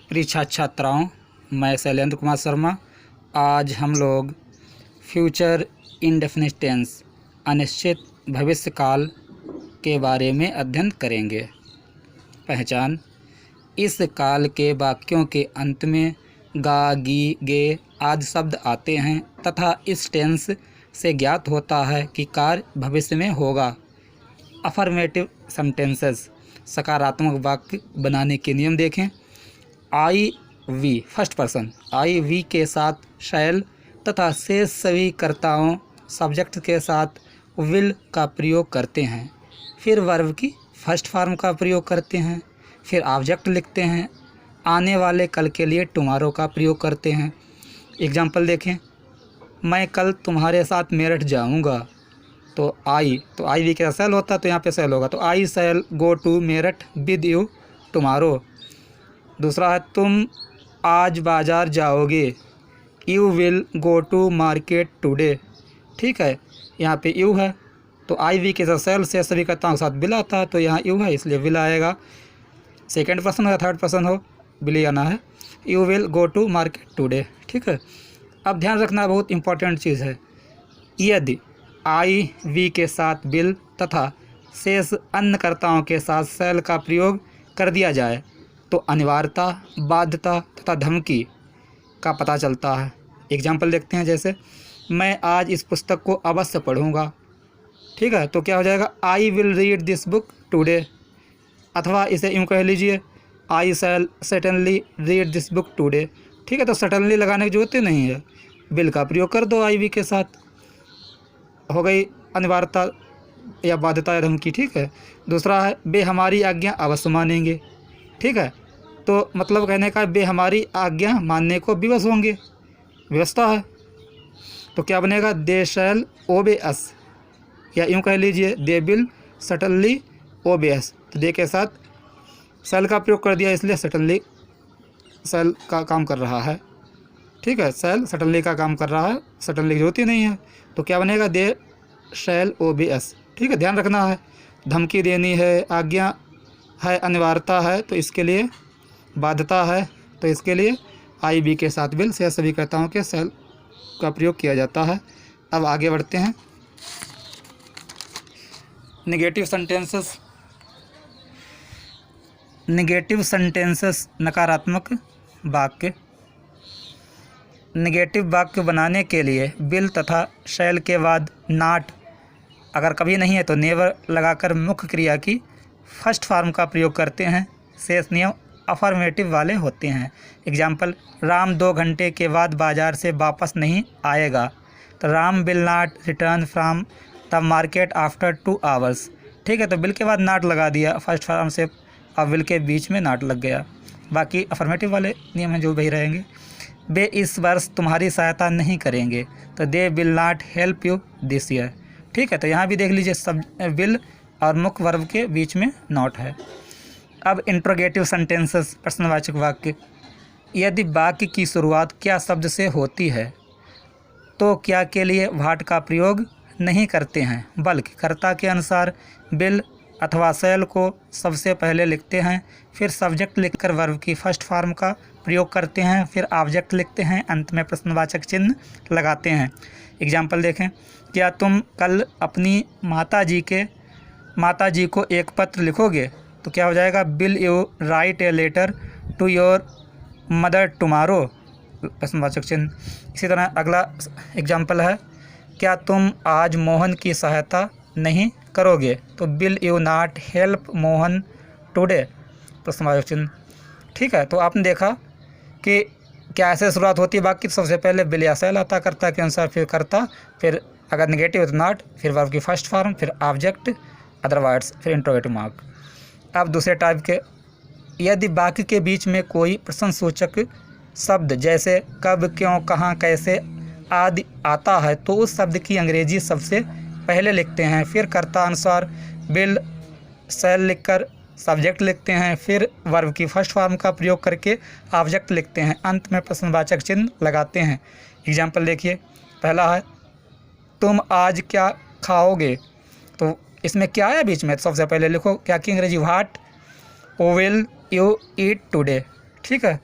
प्रिय छात्र छात्राओं, मैं शैलेंद्र कुमार शर्मा। आज हम लोग फ्यूचर इंडेफिनिट टेंस अनिश्चित भविष्य काल के बारे में अध्ययन करेंगे। पहचान: इस काल के वाक्यों के अंत में गा, गी, गे आदि शब्द आते हैं तथा इस टेंस से ज्ञात होता है कि कार्य भविष्य में होगा। अफर्मेटिव सेंटेंसेस सकारात्मक वाक्य बनाने के नियम देखें। I we first person I we के साथ शैल तथा शेष सभी कर्ताओं सब्जेक्ट के साथ विल का प्रयोग करते हैं। फिर वर्ब की फर्स्ट फॉर्म का प्रयोग करते हैं। फिर ऑब्जेक्ट लिखते हैं। आने वाले कल के लिए टुमारो का प्रयोग करते हैं। एग्जाम्पल देखें। मैं कल तुम्हारे साथ मेरठ जाऊंगा। तो आई वी के सेल होता तो यहाँ पे सेल होगा, तो I shall go to Meerut with you tomorrow. दूसरा है तुम आज बाज़ार जाओगे। You will go to market today. ठीक है, यहाँ पे यू है तो आई वी के सेल से सभी कर्ताओं के साथ विल आता है, तो यहाँ यू है इसलिए विल आएगा। सेकंड पर्सन हो या थर्ड पर्सन हो विल ही आना है। You will go to market today. ठीक है, अब ध्यान रखना बहुत इंपॉर्टेंट चीज़ है। यदि आई वी के साथ विल तथा शेष अन्य कर्ताओं के साथ सेल का प्रयोग कर दिया जाए तो अनिवार्यता, बाध्यता तथा धमकी का पता चलता है। एग्जाम्पल देखते हैं, जैसे मैं आज इस पुस्तक को अवश्य पढ़ूंगा। ठीक है, तो क्या हो जाएगा, I will read this book today. अथवा इसे यूँ कह लीजिए, I shall certainly read this book today. ठीक है, तो सर्टेनली लगाने की जरूरत नहीं है, विल का प्रयोग कर दो आई वी के साथ। हो गई अनिवार्यता या बाध्यता या धमकी। ठीक है, दूसरा है वे हमारी आज्ञा अवश्य मानेंगे। ठीक है, तो मतलब कहने का वे हमारी आज्ञा मानने को विवश होंगे, व्यवस्था है। तो क्या बनेगा, दे शैल ओबे अस, या यूँ कह लीजिए दे विल सर्टेनली ओबे अस। तो दे के साथ शैल का प्रयोग कर दिया, इसलिए सर्टेनली शैल का काम कर रहा है। ठीक है, शैल सर्टेनली का काम कर रहा है, सर्टेनली की जरूरत ही नहीं है। तो क्या बनेगा, दे शैल ओबे अस। ठीक है, ध्यान रखना है, धमकी देनी है, आज्ञा है, अनिवार्यता है, तो इसके लिए बाध्यता है, तो इसके लिए आई बी के साथ विल से सभी कर्ताओं के सेल का प्रयोग किया जाता है। अब आगे बढ़ते हैं। Negative sentences. नेगेटिव सेंटेंसेस नकारात्मक वाक्य। नेगेटिव वाक्य बनाने के लिए विल तथा शैल के बाद नॉट, अगर कभी नहीं है तो नेवर लगाकर मुख्य क्रिया की फर्स्ट फॉर्म का प्रयोग करते हैं। शेष नियम अफर्मेटिव वाले होते हैं। एग्जाम्पल, राम 2 घंटे के बाद बाज़ार से वापस नहीं आएगा। तो Ram will not return from the market after 2 hours. ठीक है, तो विल के बाद नॉट लगा दिया फर्स्ट फॉर्म से, अब विल के बीच में नॉट लग गया। बाकी अफर्मेटिव वाले नियम हैं जो वही रहेंगे। वे इस वर्ष तुम्हारी सहायता नहीं करेंगे। तो they will not help you this year. ठीक है, तो यहाँ भी देख लीजिए सब विल और मुख्य वर्ब के बीच में नॉट है। अब इंट्रोगेटिव सेंटेंसेस प्रश्नवाचक वाक्य। यदि वाक्य की शुरुआत क्या शब्द से होती है तो क्या के लिए व्हाट का प्रयोग नहीं करते हैं, बल्कि कर्ता के अनुसार विल अथवा शैल को सबसे पहले लिखते हैं। फिर सब्जेक्ट लिखकर वर्ब की फर्स्ट फॉर्म का प्रयोग करते हैं। फिर ऑब्जेक्ट लिखते हैं, अंत में प्रश्नवाचक चिन्ह लगाते हैं। एग्जाम्पल देखें। क्या तुम कल अपनी माता जी को एक पत्र लिखोगे? तो क्या हो जाएगा, will you write a letter to your mother tomorrow, प्रश्नवाचक चिन्ह। इसी तरह अगला एग्जाम्पल है, क्या तुम आज मोहन की सहायता नहीं करोगे? तो will you not help Mohan today, प्रश्नवाचक चिन्ह। ठीक है, तो आपने देखा कि क्या ऐसे शुरुआत होती है वाक्य, सबसे पहले विल या शैल आता कर्ता के अनुसार, फिर कर्ता, फिर अगर नेगेटिव है तो नॉट, फिर वर्ब की फर्स्ट फॉर्म, फिर ऑब्जेक्ट, अदरवाइज फिर इंट्रोगेटिव मार्क। अब दूसरे टाइप के, यदि वाक्य के बीच में कोई प्रश्नसूचक शब्द जैसे कब, क्यों, कहाँ, कैसे आदि आता है तो उस शब्द की अंग्रेजी सबसे पहले लिखते हैं। फिर कर्ता अनुसार विल शैल लिखकर सब्जेक्ट लिखते हैं। फिर वर्ब की फर्स्ट फॉर्म का प्रयोग करके ऑब्जेक्ट लिखते हैं। अंत में प्रश्नवाचक चिन्ह लगाते हैं। एग्जाम्पल देखिए। पहला है, तुम आज क्या खाओगे? तो इसमें क्या है बीच में, तो सबसे पहले लिखो क्या की अंग्रेजी, what will you eat today. ठीक है।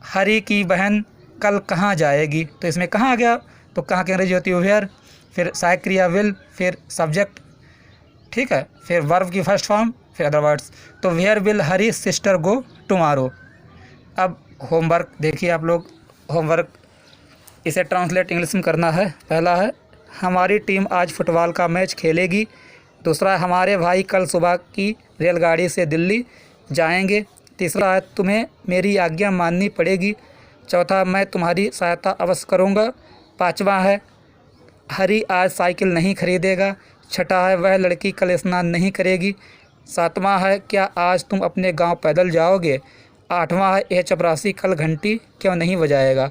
हरी की बहन कल कहाँ जाएगी, तो इसमें कहाँ आ गया, तो कहाँ की अंग्रेजी होती है वेयर, फिर सहायक क्रिया विल, फिर सब्जेक्ट, ठीक है, फिर वर्ब की फर्स्ट फॉर्म, फिर अदर वर्ड्स। तो where will Hari sister go tomorrow. अब होमवर्क देखिए आप लोग, होमवर्क इसे ट्रांसलेट इंग्लिश में करना है। पहला है हमारी टीम आज फुटबॉल का मैच खेलेगी। दूसरा है हमारे भाई कल सुबह की रेलगाड़ी से दिल्ली जाएंगे। तीसरा है तुम्हें मेरी आज्ञा माननी पड़ेगी। चौथा मैं तुम्हारी सहायता अवश्य करूँगा। पाँचवा है हरी आज साइकिल नहीं खरीदेगा। छठा है वह लड़की कल स्नान नहीं करेगी। सातवां है क्या आज तुम अपने गांव पैदल जाओगे। आठवां है यह चपरासी कल घंटी क्यों नहीं बजाएगा।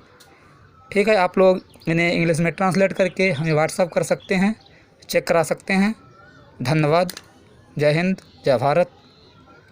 ठीक है, आप लोग इन्हें इंग्लिश में ट्रांसलेट करके हमें व्हाट्सअप कर सकते हैं, चेक करा सकते हैं। धन्यवाद। जय हिंद, जय भारत।